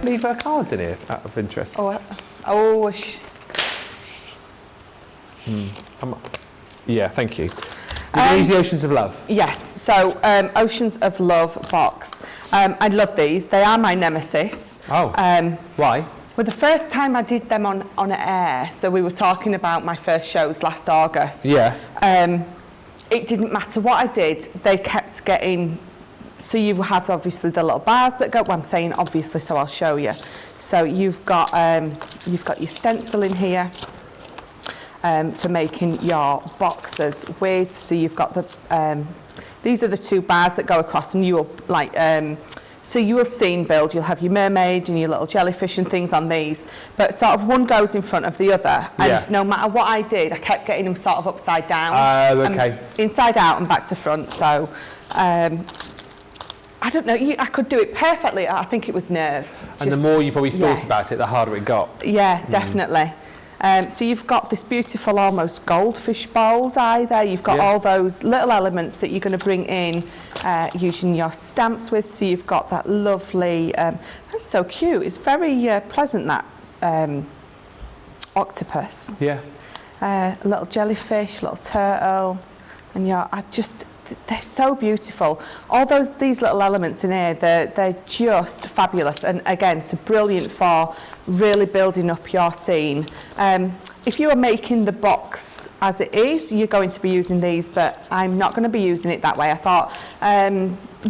leave her cards in here out of interest? Yeah, thank you. These the Oceans of Love? Yes, so Oceans of Love box. I love these. They are my nemesis. Oh, why? Well, the first time I did them on air, so we were talking about my first shows last August. Yeah. It didn't matter what I did, they kept getting... So you have obviously the little bars that go... Well, I'm saying obviously, so I'll show you. So you've got your stencil in here. For making your boxes with. So you've got the, these are the two bars that go across, and you will so you will scene build, you'll have your mermaid and your little jellyfish and things on these, but sort of one goes in front of the other, and no matter what I did, I kept getting them sort of upside down. Okay. Inside out and back to front, so I don't know, I could do it perfectly. I think it was nerves. And the more you probably thought about it, the harder it got. Yeah, definitely. So you've got this beautiful almost goldfish bowl die there. You've got all those little elements that you're going to bring in using your stamps with. So you've got that lovely, that's so cute. It's very pleasant, that octopus. Yeah. A little jellyfish, little turtle, and they're so beautiful. All these little elements in here, they're just fabulous, and again, so brilliant for really building up your scene. If you are making the box as it is, you're going to be using these, but I'm not going to be using it that way. I thought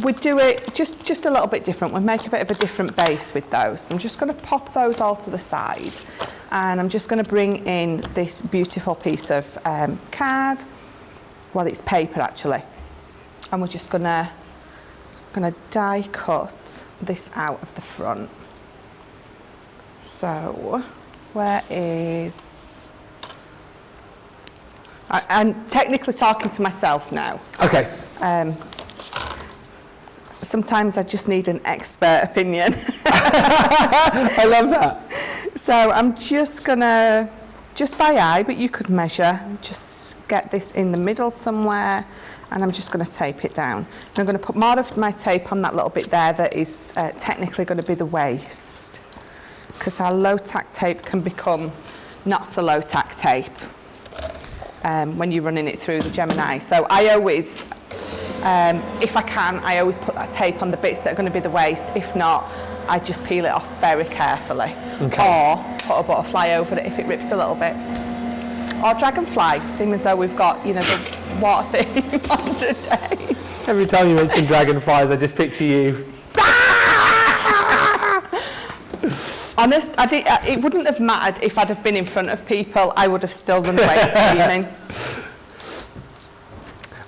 we'd do it just a little bit different. We'd make a bit of a different base with those. So I'm just going to pop those all to the side, and I'm just going to bring in this beautiful piece of card. Well, it's paper actually. And we're just gonna die cut this out of the front. So, where is... I'm technically talking to myself now. Okay. Sometimes I just need an expert opinion. I love that. So I'm just gonna, just by eye, but you could measure, just get this in the middle somewhere. And I'm just going to tape it down. And I'm going to put more of my tape on that little bit there that is technically going to be the waist, because our low-tack tape can become not so low-tack tape when you're running it through the Gemini. So I always, if I can, I always put that tape on the bits that are going to be the waist. If not, I just peel it off very carefully. Okay. Or put a butterfly over it if it rips a little bit. Or dragonfly, seeing as though we've got, the water theme on today. Every time you mention dragonflies, I just picture you. Honest, it wouldn't have mattered if I'd have been in front of people. I would have still run away screaming.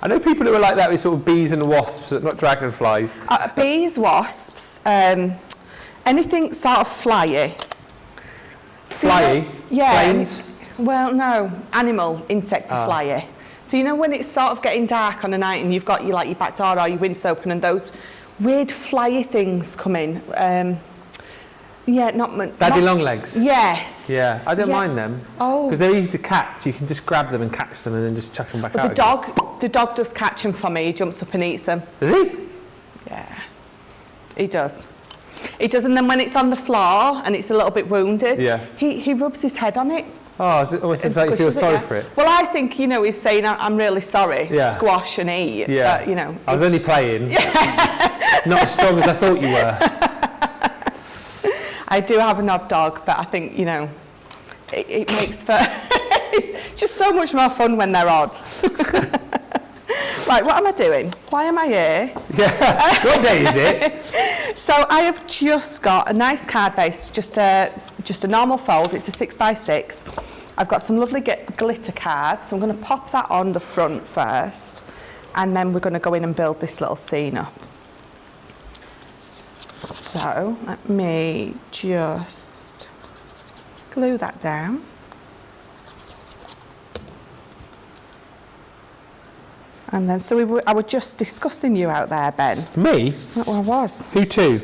I know people who are like that with sort of bees and wasps, but not dragonflies. Bees, wasps, anything sort of flyy. Flyy? Yeah. Planes? Well, no, insect flyy. So when it's sort of getting dark on a night and you've got your back door or your windows open and those weird flyy things come in. Daddy long legs? Yes. Yeah, I don't mind them. Oh. Because they're easy to catch. You can just grab them and catch them and then just chuck them back out The dog does catch them for me. He jumps up and eats them. Does he? Yeah, he does. He does, and then when it's on the floor and it's a little bit wounded, he rubs his head on it. Oh, is it almost like you feel sorry for it? Well, I think, he's saying, I'm really sorry, squash and eat. Yeah. But, I was only playing. Not as strong as I thought you were. I do have an odd dog, but I think, it makes for... it's just so much more fun when they're odd. Right, what am I doing? Why am I here? Yeah, what day is it? So I have just got a nice card base, just a normal fold. It's a 6x6. I've got some lovely glitter cards, so I'm going to pop that on the front first, and then we're going to go in and build this little scene up. So let me just glue that down. And then, so I were just discussing you out there, Ben. Me? Well, I was. Who to?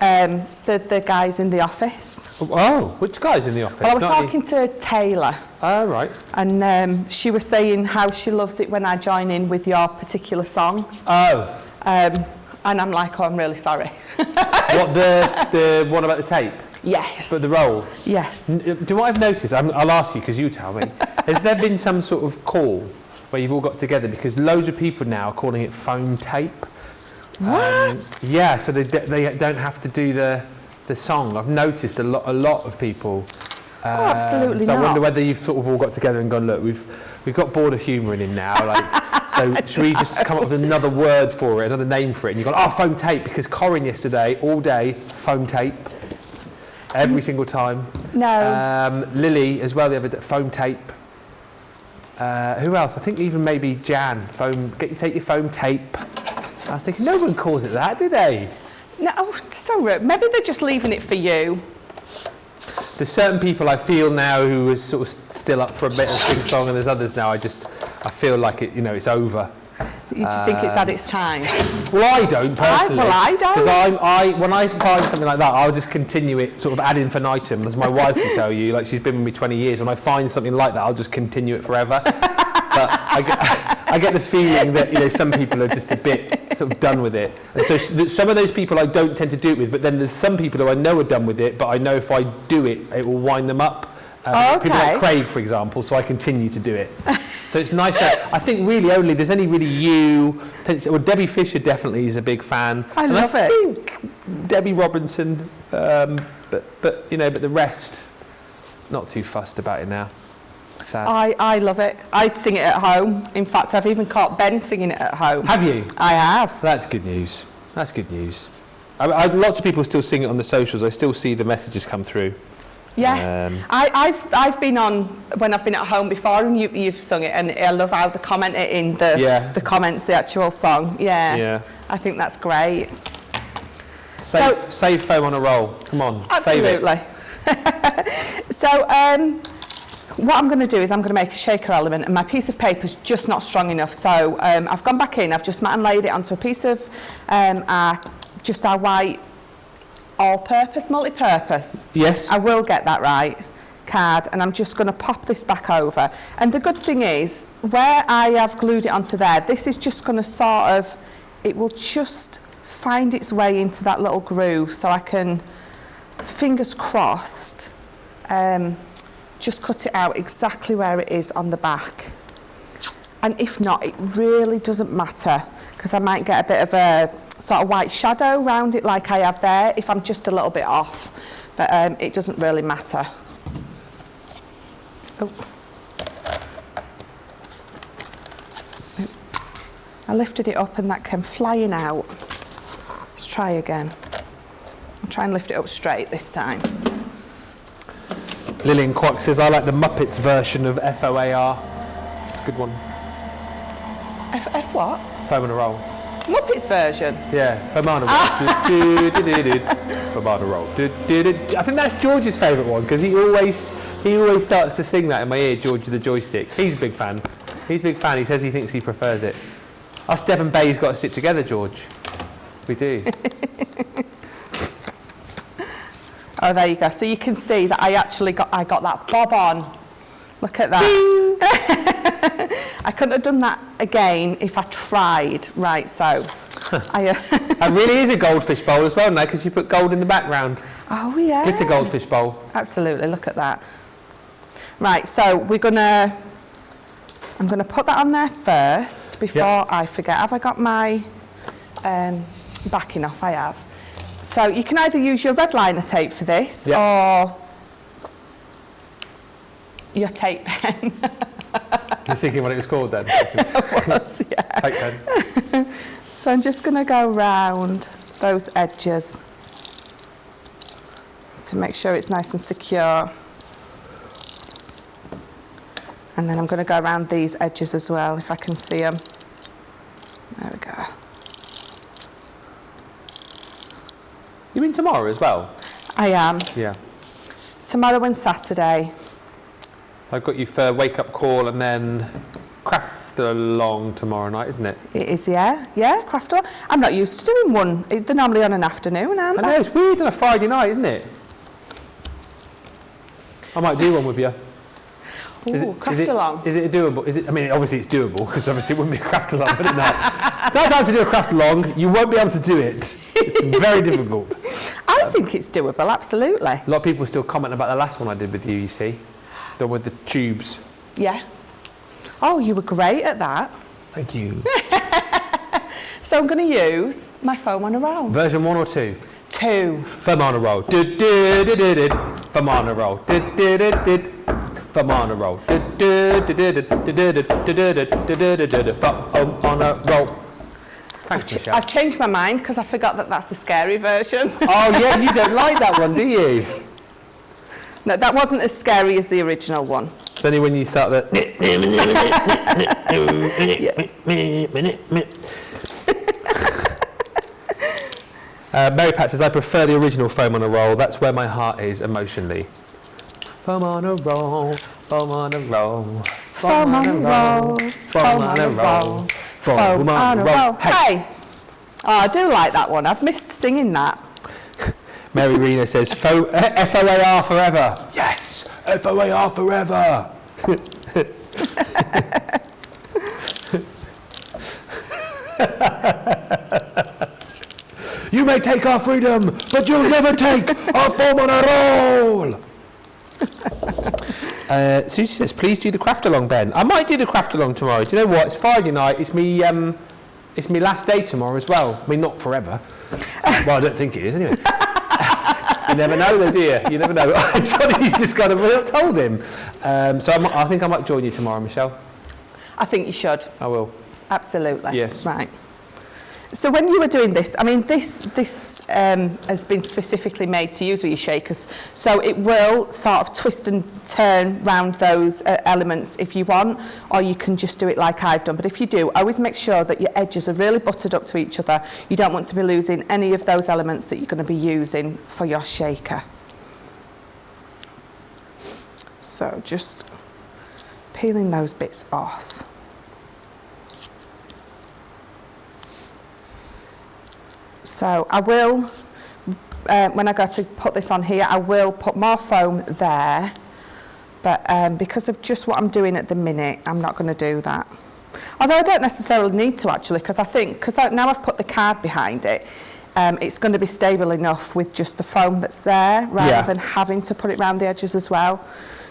It's the guys in the office. Oh, which guys in the office? Well, I was talking to Taylor. Oh, right. And she was saying how she loves it when I join in with your particular song. Oh. And I'm like, oh, I'm really sorry. What, the one about the tape? Yes. But the roll? Yes. Do you know what I've noticed? I'll ask you because you tell me. Has there been some sort of call where you've all got together? Because loads of people now are calling it foam tape. What? Yeah, so they don't have to do the song. I've noticed a lot of people. Absolutely so not. I wonder whether you've sort of all got together and gone, look, we've got bored of humouring him now. Like, so should we just come up with another word for it, another name for it? And you've gone, oh, foam tape, because Corin yesterday, all day, foam tape. Every single time. No. Lily as well, the other day, foam tape. Who else? I think even maybe Jan, take your foam tape. I was thinking, no one calls it that, do they? No, so rude. Maybe they're just leaving it for you. There's certain people I feel now who are sort of still up for a bit of sing-song, and there's others now I feel like it, it's over. You think it's had its time? Well, I don't personally. I don't. Because when I find something like that, I'll just continue it sort of ad infinitum, as my wife will tell you. Like, she's been with me 20 years. When I find something like that, I'll just continue it forever. But I get the feeling that some people are just a bit sort of done with it. And so some of those people I don't tend to do it with, but then there's some people who I know are done with it, but I know if I do it, it will wind them up. Okay. People like Craig, for example, so I continue to do it. So it's nice that I think there's only really you. Well, Debbie Fisher definitely is a big fan. I love it. I think Debbie Robinson, but the rest, not too fussed about it now. Sad. I love it. I sing it at home. In fact, I've even caught Ben singing it at home. Have you? I have. That's good news. That's good news. Lots of people still sing it on the socials. I still see the messages come through. Yeah, I've been on when I've been at home before, and you've sung it, and I love how they comment it in the comments, the actual song. Yeah, I think that's great. Save foam on a roll. Come on, absolutely. Save it. So what I'm going to do is I'm going to make a shaker element, and my piece of paper's just not strong enough. So I've gone back in. I've just mat and laid it onto a piece of just our white. All-purpose, multi-purpose. Yes. I will get that right. Card, and I'm just going to pop this back over. And the good thing is, where I have glued it onto there, this is just going to it will just find its way into that little groove, so I can, fingers crossed, just cut it out exactly where it is on the back. And if not, it really doesn't matter, because I might get a bit of a sort of white shadow around it like I have there if I'm just a little bit off, but it doesn't really matter. Oh. I lifted it up and that came flying out. Let's try again. I'll try and lift it up straight this time. Lillian Quack says, I like the Muppets version of FOAR. It's a good one. F what? Foam on a roll. Muppets version? Yeah, foam on a roll. Foam on a roll. I think that's George's favourite one, because he always starts to sing that in my ear, George the Joystick. He's a big fan. He says he thinks he prefers it. Us Devon Bay's got to sit together, George. We do. Oh, there you go. So you can see that I got that bob on. Look at that. I couldn't have done that again if I tried. Right, so. That really is a goldfish bowl as well now, because you put gold in the background. Oh, yeah. Glitter goldfish bowl. Absolutely, look at that. Right, so I'm going to put that on there first before I forget. Have I got my backing off? I have. So you can either use your red liner tape for this or your tape pen. You're thinking what it was called then? It was, yeah. Tape pen. So I'm just going to go round those edges to make sure it's nice and secure. And then I'm going to go around these edges as well, if I can see them. There we go. You mean tomorrow as well? I am. Yeah. Tomorrow and Saturday. I've got you for Wake Up Call and then Craft Along tomorrow night, isn't it? It is, yeah. Yeah, craft along. I'm not used to doing one. They're normally on an afternoon, aren't they? I know, it's weird on a Friday night, isn't it? I might do one with you. Ooh, craft along. Is it doable? I mean, obviously it's doable, because obviously it wouldn't be a craft along, would it not? it's our time to do a craft along. You won't be able to do it. It's very difficult. I think it's doable, absolutely. A lot of people still comment about the last one I did with you, you see. The one with the tubes. Yeah. Oh, you were great at that. Thank you. So I'm going to use my foam on a roll. Version 1 or 2? 2. Foam on a roll. Foam on a roll. Foam on a roll. Foam on a roll. Thanks, Michelle. I've changed my mind because I forgot that that's the scary version. Oh yeah, you don't like that one, do you? No, that wasn't as scary as the original one. It's only when you start the... Mary Pat says, I prefer the original Foam on a Roll. That's where my heart is emotionally. Foam on a roll, foam on a roll. Foam on a roll, foam on a roll, foam on a roll. Hey! Oh, I do like that one. I've missed singing that. Mary Rena says, FOAR forever. Yes, FOAR forever. You may take our freedom, but you'll never take our Foam on a Roll. Susie says, please do the craft along, Ben. I might do the craft along tomorrow. Do you know what? It's Friday night. It's me last day tomorrow as well. I mean, not forever. Well, I don't think it is anyway. You never know, though, do you? You never know. Johnny's just got to told him. So I think I might join you tomorrow, Michelle. I think you should. I will. Absolutely. Yes. Right. So when you were doing this, I mean, this has been specifically made to use with your shakers, so it will sort of twist and turn round those elements if you want, or you can just do it like I've done. But if you do, always make sure that your edges are really buttered up to each other. You don't want to be losing any of those elements that you're going to be using for your shaker. So just peeling those bits off. So I will, when I go to put this on here, I will put more foam there, but because of just what I'm doing at the minute, I'm not going to do that. Although I don't necessarily need to actually, because I think, now I've put the card behind it, it's going to be stable enough with just the foam that's there, rather than having to put it around the edges as well.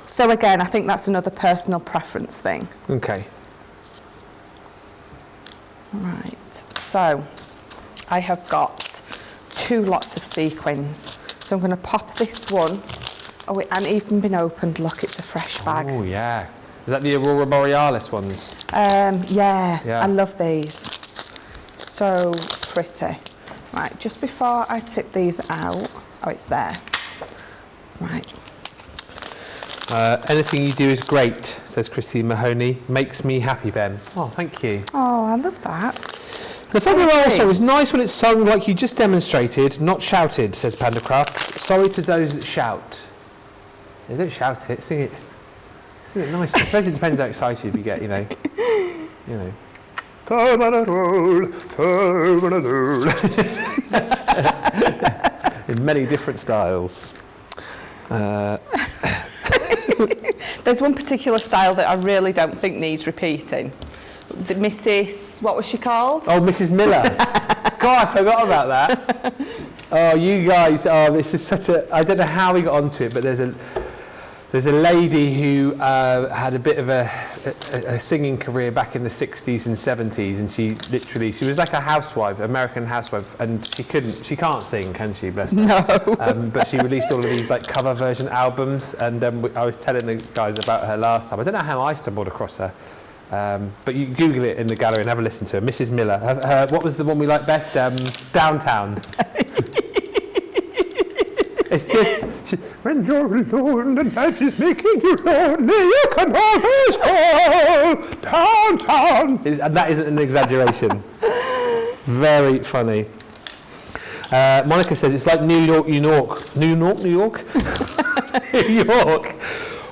So again, I think that's another personal preference thing. Okay. Right, so I have got 2 lots of sequins. So I'm going to pop this one. Oh, it hasn't even been opened. Look, it's a fresh bag. Oh, yeah. Is that the Aurora Borealis ones? Yeah, I love these. So pretty. Right, just before I tip these out. Oh, it's there. Right. Anything you do is great, says Christine Mahoney. Makes me happy, Ben. Oh, thank you. Oh, I love that. The Foam on a Roll song is nice when it's sung like you just demonstrated, not shouted, says Panda Crafts. Sorry to those that shout. They don't shout it, sing it. Sing it nice. I suppose it depends how excited you get, you know. You know. Foam on a roll, foam on a roll. In many different styles. There's one particular style that I really don't think needs repeating. The Mrs. What was she called? Oh, Mrs. Miller. God, I forgot about that. Oh, you guys. Oh, this is such a. I don't know how we got onto it, but there's a lady who had a bit of a singing career back in the 60s and 70s, and she was like a housewife, American housewife, and she can't sing, can she? Bless her. No. But she released all of these like cover version albums, and I was telling the guys about her last time. I don't know how I stumbled across her. But you Google it in the gallery and have a listen to her. Mrs. Miller. What was the one we liked best? Downtown. It's just... when you're alone and life is making you lonely, you can always call downtown. And that isn't an exaggeration. Very funny. Monica says it's like New York. New York? New York?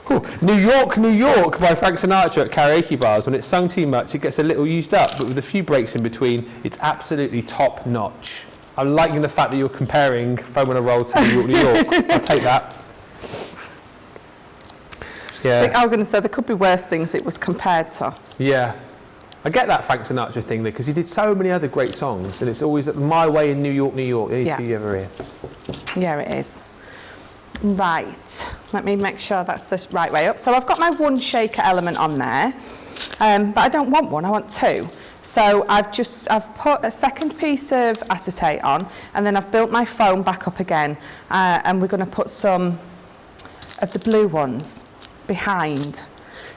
Ooh, New York by Frank Sinatra at karaoke bars. When it's sung too much, it gets a little used up, but with a few breaks in between, it's absolutely top notch. I'm liking the fact that you're comparing Foam on a Roll to New York. I'll take that. Yeah. I think I was going to say there could be worse things it was compared to. Yeah. I get that Frank Sinatra thing there because he did so many other great songs, and it's always My Way in New York, New York. Any two you ever hear? Yeah, it is. Right, let me make sure that's the right way up. So I've got my one shaker element on there, but I don't want one, I want two. So I've put a second piece of acetate on, and then I've built my foam back up again, and we're going to put some of the blue ones behind.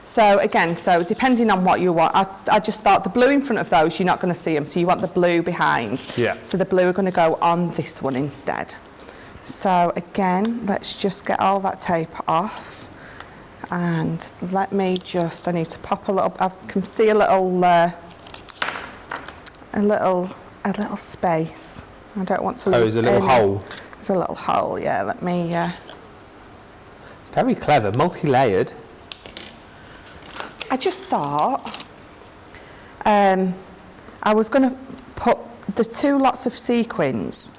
So again, depending on what you want, I just thought the blue in front of those, you're not going to see them, so you want the blue behind. Yeah. So the blue are going to go on this one instead. So again, let's just get all that tape off, and let me just, I need to pop a little, I can see a little space. I don't want to lose. Oh, there's a little hole. There's a little hole, yeah, let me... Very clever, multi-layered. I just thought I was going to put the two lots of sequins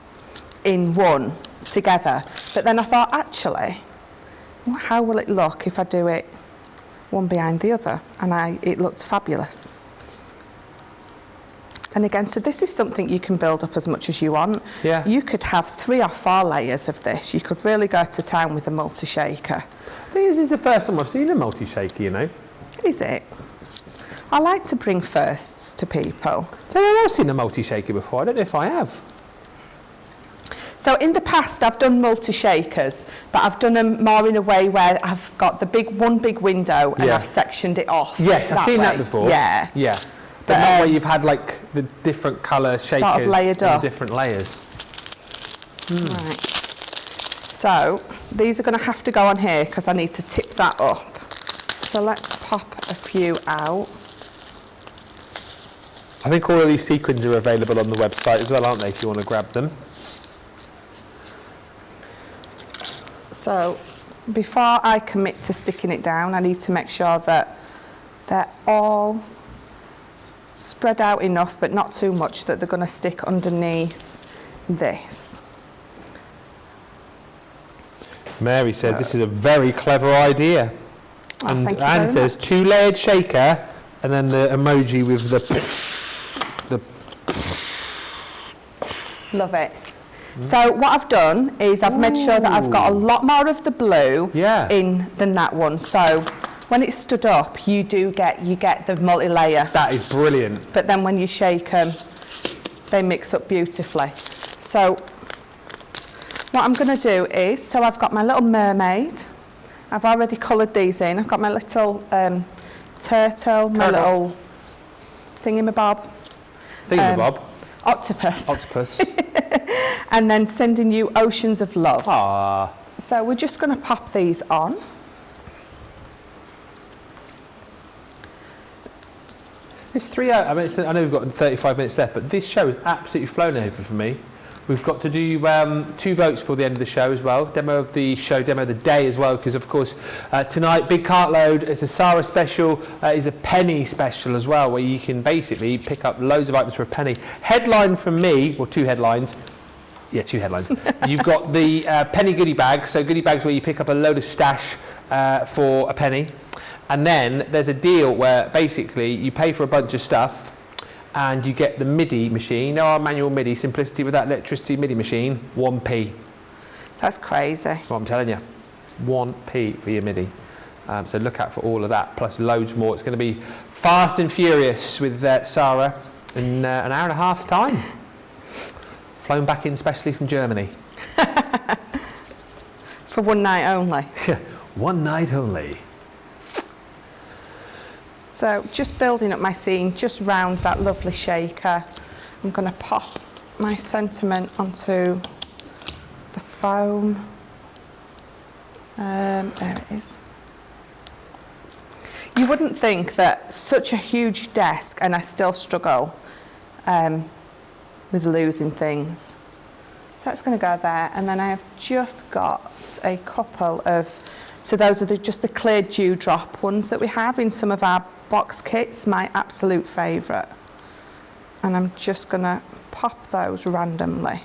in one together, but then I thought, actually, how will it look if I do it one behind the other? And it looked fabulous. And again, so this is something you can build up as much as you want. Yeah. You could have 3 or 4 layers of this. You could really go to town with a multi-shaker. I think this is the first time I've seen a multi-shaker, you know. Is it? I like to bring firsts to people. Have I seen a multi-shaker before? I don't know if I have. So in the past, I've done multi-shakers, but I've done them more in a way where I've got one big window and I've sectioned it off. Yes, I've seen that before. Yeah. Yeah. But not where you've had like the different colour shakers sort of layered up. in different layers. Right. So these are going to have to go on here because I need to tip that up. So let's pop a few out. I think all of these sequins are available on the website as well, aren't they, if you want to grab them? So before I commit to sticking it down, I need to make sure that they're all spread out enough, but not too much that they're going to stick underneath this. Mary says this is a very clever idea. Oh, and thank you Anne very says much. 2-layered shaker and then the emoji with the Love it. So what I've done is I've made sure that I've got a lot more of the blue in than that one. So when it's stood up, you get the multi-layer. That is brilliant. But then when you shake them, they mix up beautifully. So what I'm going to do is, so I've got my little mermaid. I've already coloured these in. I've got my little turtle, my little thingamabob. Thingamabob? Octopus. And then sending you oceans of love. Ah. So we're just going to pop these on. It's 3 hours. I mean, I know we've got 35 minutes left, but this show has absolutely flown over for me. We've got to do 2 votes for the end of the show as well. Demo of the show, demo of the day as well, because of course tonight, Big Cartload is a Sarah special, is a penny special as well, where you can basically pick up loads of items for a penny. Headline from me, or 2 headlines. Yeah, 2 headlines. You've got the penny goodie bag, so goodie bags where you pick up a load of stash for a penny. And then there's a deal where basically you pay for a bunch of stuff and you get the MIDI machine, our manual MIDI, simplicity without electricity MIDI machine, 1p. That's crazy. What I'm telling you, 1p for your MIDI. So look out for all of that, plus loads more. It's going to be fast and furious with Sarah in an hour and a half's time. Flown back in specially from Germany. For one night only. One night only. So just building up my scene, just round that lovely shaker. I'm going to pop my sentiment onto the foam. There it is. You wouldn't think that such a huge desk, and I still struggle with losing things. So that's going to go there, and then I have just got a couple of, so those are just the clear dewdrop ones that we have in some of our box kits, my absolute favourite. And I'm just going to pop those randomly,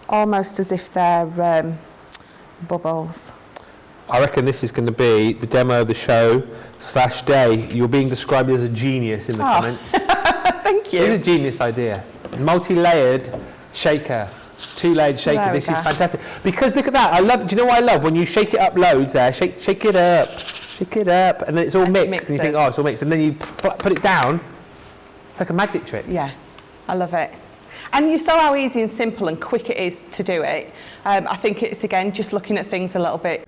almost as if they're bubbles. I reckon this is going to be the demo of the show / day. You're being described as a genius in the comments. Thank you. It's a genius idea. Multi-layered shaker. 2-layered shaker. There we This is go. fantastic. Because look at that. I love. Do you know what I love? When you shake it up loads there, shake it up, and then it's all And it mixed, and you think, mixes. oh, it's all mixed, and then you put it down. It's like a magic trick. Yeah, I love it. And you saw how easy and simple and quick it is to do it. I think it's, again, just looking at things a little bit